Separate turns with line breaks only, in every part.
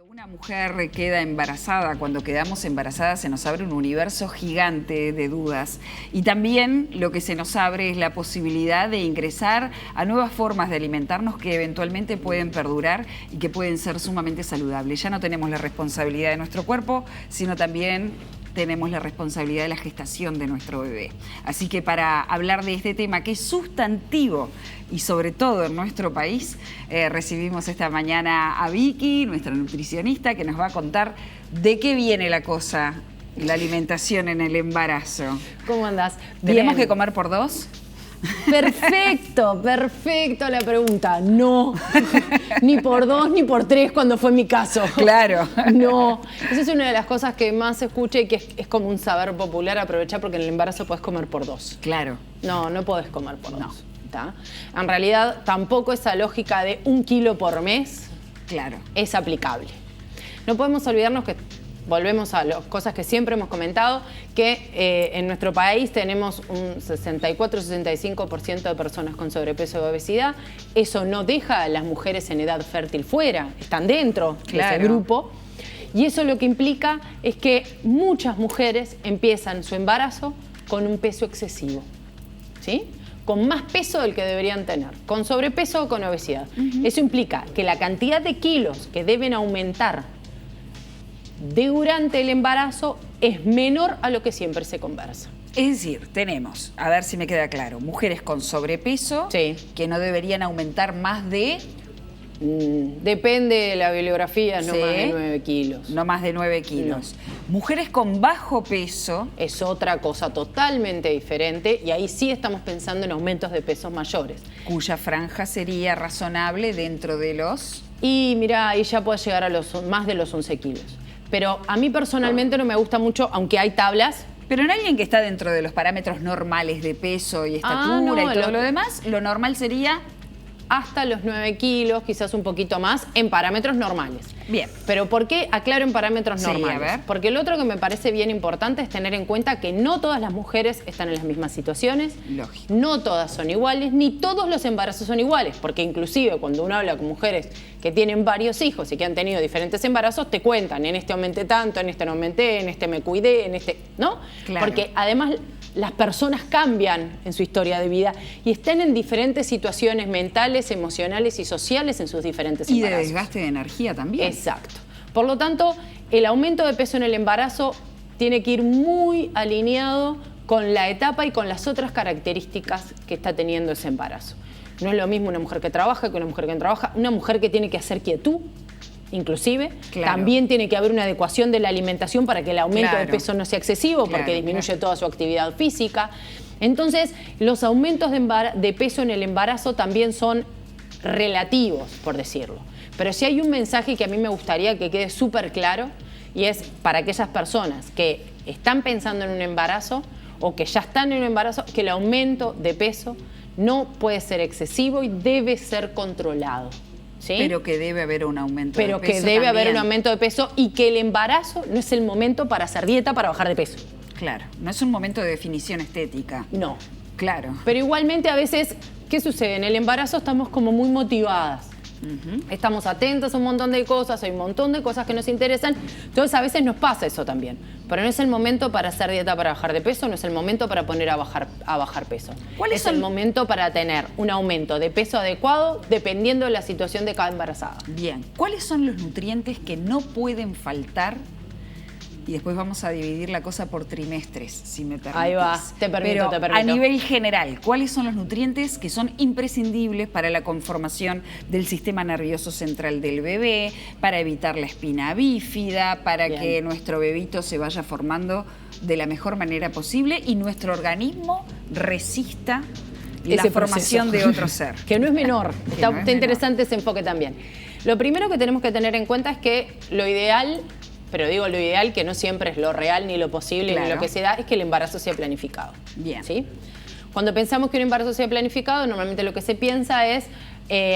Una mujer queda embarazada, cuando quedamos embarazadas se nos abre un universo gigante de dudas y también lo que se nos abre es la posibilidad de ingresar a nuevas formas de alimentarnos que eventualmente pueden perdurar y que pueden ser sumamente saludables. Ya no tenemos la responsabilidad de nuestro cuerpo, sino también tenemos la responsabilidad de la gestación de nuestro bebé. Así que para hablar de este tema que es sustantivo y sobre todo en nuestro país, recibimos esta mañana a Vicky, nuestra nutricionista, que nos va a contar de qué viene la cosa, la alimentación en el embarazo.
¿Cómo andás?
¿Tenemos que comer por dos?
Perfecto, perfecto la pregunta. No, ni por dos ni por tres cuando fue mi caso.
Claro.
No, esa es una de las cosas que más se escucha y que es como un saber popular aprovechar porque en el embarazo podés comer por dos.
Claro.
No, no podés comer por dos. ¿Tá? En realidad tampoco esa lógica de 1 kilo por mes es aplicable. No podemos olvidarnos que volvemos a las cosas que siempre hemos comentado, que en nuestro país tenemos un 64-65% de personas con sobrepeso y obesidad. Eso no deja a las mujeres en edad fértil fuera, están dentro de ese grupo. Y eso lo que implica es que muchas mujeres empiezan su embarazo con un peso excesivo, ¿sí? Con más peso del que deberían tener, con sobrepeso o con obesidad. Eso implica que la cantidad de kilos que deben aumentar durante el embarazo es menor a lo que siempre se conversa.
Es decir, tenemos, a ver si me queda claro, mujeres con sobrepeso que no deberían aumentar más de...
Depende de la bibliografía, no más de 9 kilos.
No más de 9 kilos. No. Mujeres con bajo peso...
Es otra cosa totalmente diferente y ahí sí estamos pensando en aumentos de pesos mayores.
Cuya franja sería razonable dentro de los...
Y mira, ahí ya puede llegar a más de los 11 kilos. Pero a mí personalmente no me gusta mucho, aunque hay tablas.
Pero en alguien que está dentro de los parámetros normales de peso y estatura y todo lo demás, lo normal sería...
Hasta los 9 kilos, quizás un poquito más, en parámetros normales.
Bien.
Pero ¿por qué aclaro en parámetros normales?
A ver.
Porque lo otro que me parece bien importante es tener en cuenta que no todas las mujeres están en las mismas situaciones.
Lógico.
No todas son iguales, ni todos los embarazos son iguales. Porque inclusive cuando uno habla con mujeres que tienen varios hijos y que han tenido diferentes embarazos, te cuentan, en este aumenté tanto, en este no aumenté, en este me cuidé, en este... ¿No?
Claro.
Porque además las personas cambian en su historia de vida y están en diferentes situaciones mentales, emocionales y sociales en sus diferentes embarazos.
Y de desgaste de energía también.
Exacto. Por lo tanto, el aumento de peso en el embarazo tiene que ir muy alineado con la etapa y con las otras características que está teniendo ese embarazo. No es lo mismo una mujer que trabaja que una mujer que no trabaja. Una mujer que tiene que hacer quietud, inclusive, también tiene que haber una adecuación de la alimentación para que el aumento de peso no sea excesivo, porque disminuye toda su actividad física. Entonces, los aumentos de peso en el embarazo también son relativos, por decirlo. Pero sí hay un mensaje que a mí me gustaría que quede súper claro, y es para aquellas personas que están pensando en un embarazo o que ya están en un embarazo, que el aumento de peso no puede ser excesivo y debe ser controlado. ¿Sí?
Pero que debe haber un aumento de peso.
Pero que debe haber un aumento de peso y que el embarazo no es el momento para hacer dieta para bajar de peso.
Claro, no es un momento de definición estética.
No.
Claro.
Pero igualmente a veces, ¿qué sucede? En el embarazo estamos como muy motivadas. Estamos atentos a un montón de cosas, hay un montón de cosas que nos interesan. Entonces a veces nos pasa eso también. Pero no es el momento para hacer dieta para bajar de peso, no es el momento para poner a bajar peso. Es el momento para tener un aumento de peso adecuado dependiendo de la situación de cada embarazada.
Bien. ¿Cuáles son los nutrientes que no pueden faltar? Y después vamos a dividir la cosa por trimestres, si me permites.
Ahí va, te permito.
A nivel general, ¿cuáles son los nutrientes que son imprescindibles para la conformación del sistema nervioso central del bebé, para evitar la espina bífida, para que nuestro bebito se vaya formando de la mejor manera posible y nuestro organismo resista la formación de otro ser?
Que no es menor. Está interesante ese enfoque también. Lo primero que tenemos que tener en cuenta es que lo ideal... Pero digo lo ideal, que no siempre es lo real, ni lo posible, ni lo que se da, es que el embarazo sea planificado.
Bien.
¿Sí? Cuando pensamos que un embarazo sea planificado, normalmente lo que se piensa es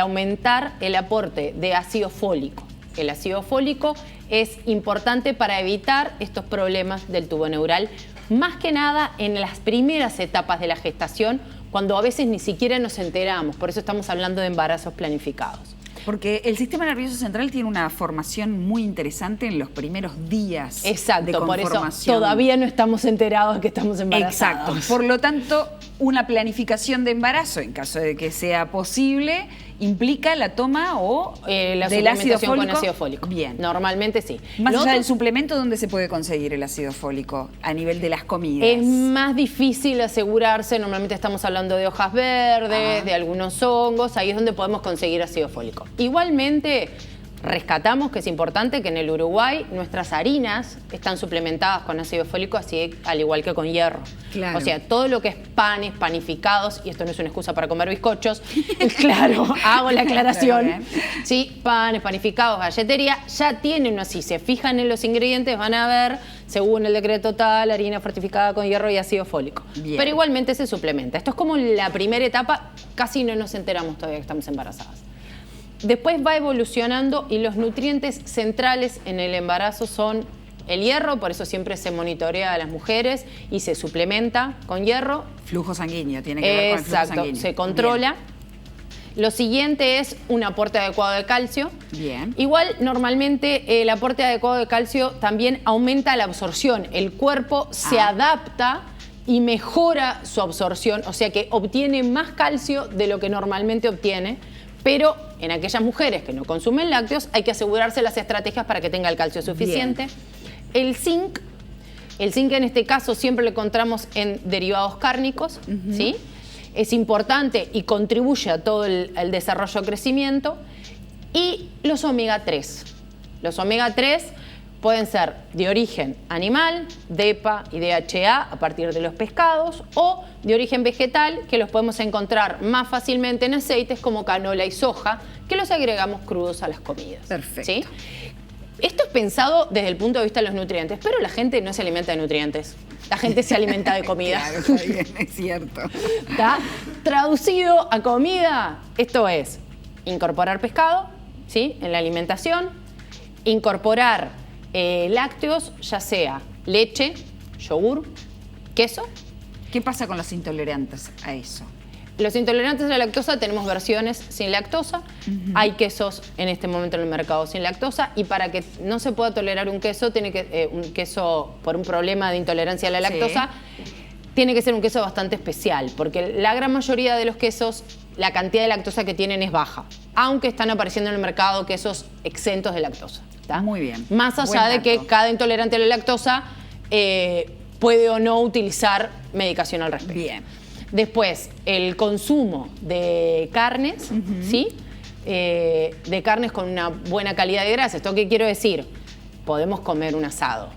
aumentar el aporte de ácido fólico. El ácido fólico es importante para evitar estos problemas del tubo neural, más que nada en las primeras etapas de la gestación, cuando a veces ni siquiera nos enteramos. Por eso estamos hablando de embarazos planificados.
Porque el sistema nervioso central tiene una formación muy interesante en los primeros días de conformación.
Por eso todavía no estamos enterados de que estamos embarazados.
Exacto. Por lo tanto, una planificación de embarazo, en caso de que sea posible, implica la toma
del ácido fólico. Con ácido fólico.
Bien.
Normalmente sí.
Más allá del suplemento, ¿dónde se puede conseguir el ácido fólico a nivel de las comidas?
Es más difícil asegurarse. Normalmente estamos hablando de hojas verdes, de algunos hongos. Ahí es donde podemos conseguir ácido fólico. Igualmente, rescatamos que es importante que en el Uruguay nuestras harinas están suplementadas con ácido fólico, así al igual que con hierro.
Claro.
O sea, todo lo que es panes, panificados, y esto no es una excusa para comer bizcochos, claro, hago la aclaración. Sí, panes, panificados, galletería, ya tienen así, se fijan en los ingredientes, van a ver, según el decreto tal, harina fortificada con hierro y ácido fólico. Bien. Pero igualmente se suplementa. Esto es como la primera etapa, casi no nos enteramos todavía que estamos embarazadas. Después va evolucionando y los nutrientes centrales en el embarazo son el hierro, por eso siempre se monitorea a las mujeres y se suplementa con hierro.
Flujo sanguíneo, tiene que ver con el flujo sanguíneo.
Exacto, se controla. Bien. Lo siguiente es un aporte adecuado de calcio.
Bien.
Igual, normalmente, el aporte adecuado de calcio también aumenta la absorción. El cuerpo se adapta y mejora su absorción, o sea que obtiene más calcio de lo que normalmente obtiene. Pero en aquellas mujeres que no consumen lácteos hay que asegurarse las estrategias para que tenga el calcio suficiente. Bien. El zinc en este caso siempre lo encontramos en derivados cárnicos, ¿sí? Es importante y contribuye a todo el desarrollo y crecimiento. Y los omega 3. Los omega 3 pueden ser de origen animal, DEPA y DHA a partir de los pescados, o de origen vegetal, que los podemos encontrar más fácilmente en aceites como canola y soja, que los agregamos crudos a las comidas.
Perfecto.
¿Sí? Esto es pensado desde el punto de vista de los nutrientes, pero la gente no se alimenta de nutrientes. La gente se alimenta de comida.
Claro, está bien, es cierto.
¿Está? Traducido a comida, esto es incorporar pescado, ¿sí? En la alimentación, incorporar lácteos, ya sea leche, yogur, queso.
¿Qué pasa con los intolerantes a eso?
Los intolerantes a la lactosa tenemos versiones sin lactosa. Hay quesos en este momento en el mercado sin lactosa, y para que no se pueda tolerar un queso, un queso por un problema de intolerancia a la lactosa, tiene que ser un queso bastante especial, porque la gran mayoría de los quesos, la cantidad de lactosa que tienen es baja, aunque están apareciendo en el mercado quesos exentos de lactosa. ¿Está?
Muy bien.
Más allá de que cada intolerante a la lactosa puede o no utilizar medicación al respecto.
Bien.
Después, el consumo de carnes, ¿sí? De carnes con una buena calidad de grasa. ¿Esto qué quiero decir? Podemos comer un asado,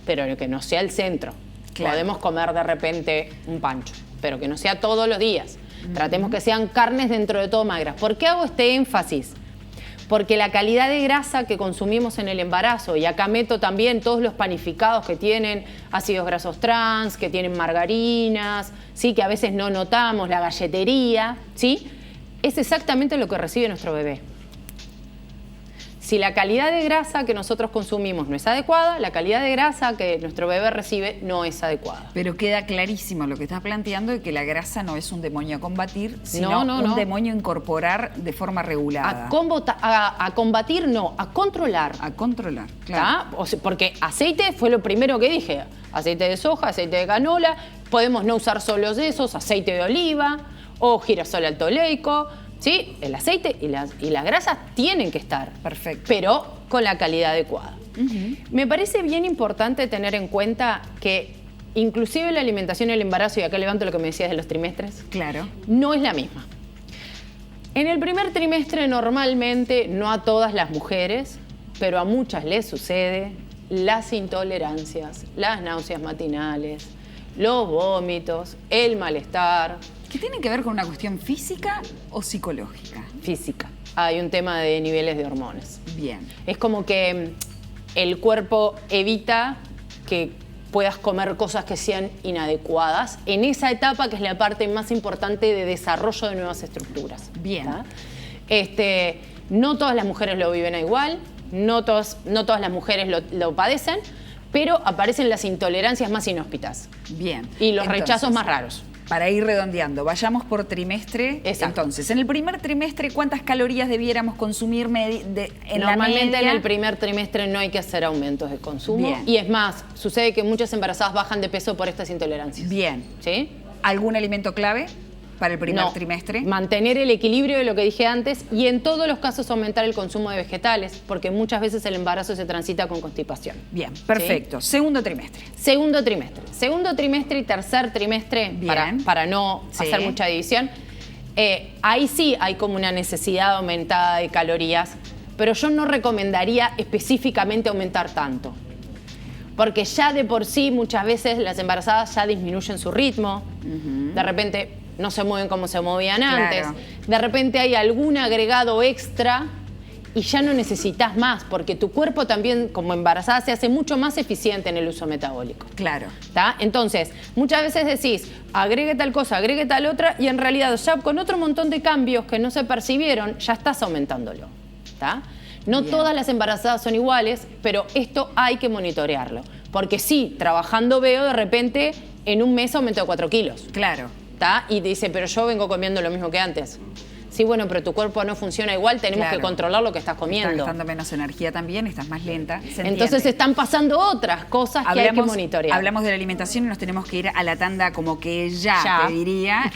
pero que no sea el centro. Claro. Podemos comer de repente un pancho, pero que no sea todos los días. Tratemos que sean carnes dentro de todo magras. ¿Por qué hago este énfasis? Porque la calidad de grasa que consumimos en el embarazo, y acá meto también todos los panificados que tienen ácidos grasos trans, que tienen margarinas, ¿sí? Que a veces no notamos, la galletería, ¿sí? Es exactamente lo que recibe nuestro bebé. Si la calidad de grasa que nosotros consumimos no es adecuada, la calidad de grasa que nuestro bebé recibe no es adecuada.
Pero queda clarísimo lo que estás planteando, de que la grasa no es un demonio a combatir, sino un demonio a incorporar de forma regulada.
A combatir no, a controlar.
A controlar, claro.
O sea, porque aceite fue lo primero que dije. Aceite de soja, aceite de canola, podemos no usar solo esos, aceite de oliva o girasol alto oleico. ¿Sí? El aceite y las grasas tienen que estar.
Perfecto.
Pero con la calidad adecuada. Me parece bien importante tener en cuenta que inclusive la alimentación y el embarazo, y acá levanto lo que me decías de los trimestres,
claro,
no es la misma. En el primer trimestre normalmente, no a todas las mujeres, pero a muchas les sucede, las intolerancias, las náuseas matinales, los vómitos, el malestar.
¿Qué tiene que ver con una cuestión física o psicológica?
Física. Hay un tema de niveles de hormonas.
Bien.
Es como que el cuerpo evita que puedas comer cosas que sean inadecuadas en esa etapa, que es la parte más importante de desarrollo de nuevas estructuras.
Bien.
No todas las mujeres lo viven igual, no todas las mujeres lo padecen, pero aparecen las intolerancias más inhóspitas.
Bien.
Y los rechazos más raros.
Para ir redondeando, vayamos por trimestre.
Exacto.
Entonces, en el primer trimestre, ¿cuántas calorías debiéramos consumir
Normalmente en el primer trimestre no hay que hacer aumentos de consumo.
Bien.
Y es más, sucede que muchas embarazadas bajan de peso por estas intolerancias.
Bien.
¿Sí?
¿Algún alimento clave para el primer
No.
trimestre?
Mantener el equilibrio de lo que dije antes y en todos los casos aumentar el consumo de vegetales, porque muchas veces el embarazo se transita con constipación.
Bien, perfecto. ¿Sí? Segundo trimestre.
Segundo trimestre. Segundo trimestre y tercer trimestre, para no hacer mucha división. Ahí sí hay como una necesidad aumentada de calorías, pero yo no recomendaría específicamente aumentar tanto. Porque ya de por sí muchas veces las embarazadas ya disminuyen su ritmo, de repente no se mueven como se movían antes, de repente hay algún agregado extra y ya no necesitas más, porque tu cuerpo también como embarazada se hace mucho más eficiente en el uso metabólico.
Claro.
¿Tá? Entonces, muchas veces decís, agregue tal cosa, agregue tal otra, y en realidad ya con otro montón de cambios que no se percibieron, ya estás aumentándolo. ¿Tá? No todas las embarazadas son iguales, pero esto hay que monitorearlo. Porque sí, trabajando veo de repente en un mes aumento de 4 kilos.
Claro.
¿Tá? Y te dice, pero yo vengo comiendo lo mismo que antes. Sí, bueno, pero tu cuerpo no funciona igual, tenemos que controlar lo que estás comiendo.
Estás gastando menos energía también, estás más lenta.
Entonces están pasando otras cosas que hay que monitorear.
Hablamos de la alimentación y nos tenemos que ir a la tanda como que ya. Te diría,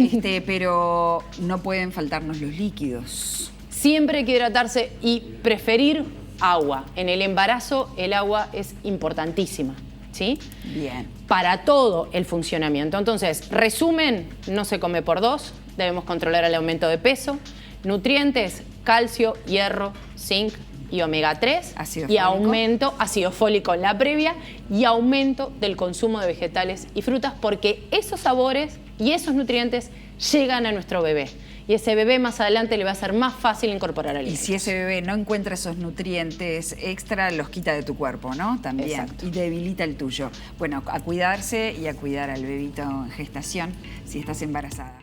pero no pueden faltarnos los líquidos.
Siempre hay que hidratarse y preferir agua. En el embarazo el agua es importantísima, ¿sí?
Bien.
Para todo el funcionamiento. Entonces, resumen, no se come por dos, debemos controlar el aumento de peso. Nutrientes, calcio, hierro, zinc y omega 3.
Ácido
y
fólico.
aumento, ácido fólico en la previa, y aumento del consumo de vegetales y frutas, porque esos sabores y esos nutrientes llegan a nuestro bebé. Y ese bebé más adelante le va a ser más fácil incorporar alimentos.
Y si ese bebé no encuentra esos nutrientes extra, los quita de tu cuerpo, ¿no? También.
Exacto.
Y debilita el tuyo. Bueno, a cuidarse y a cuidar al bebito en gestación si estás embarazada.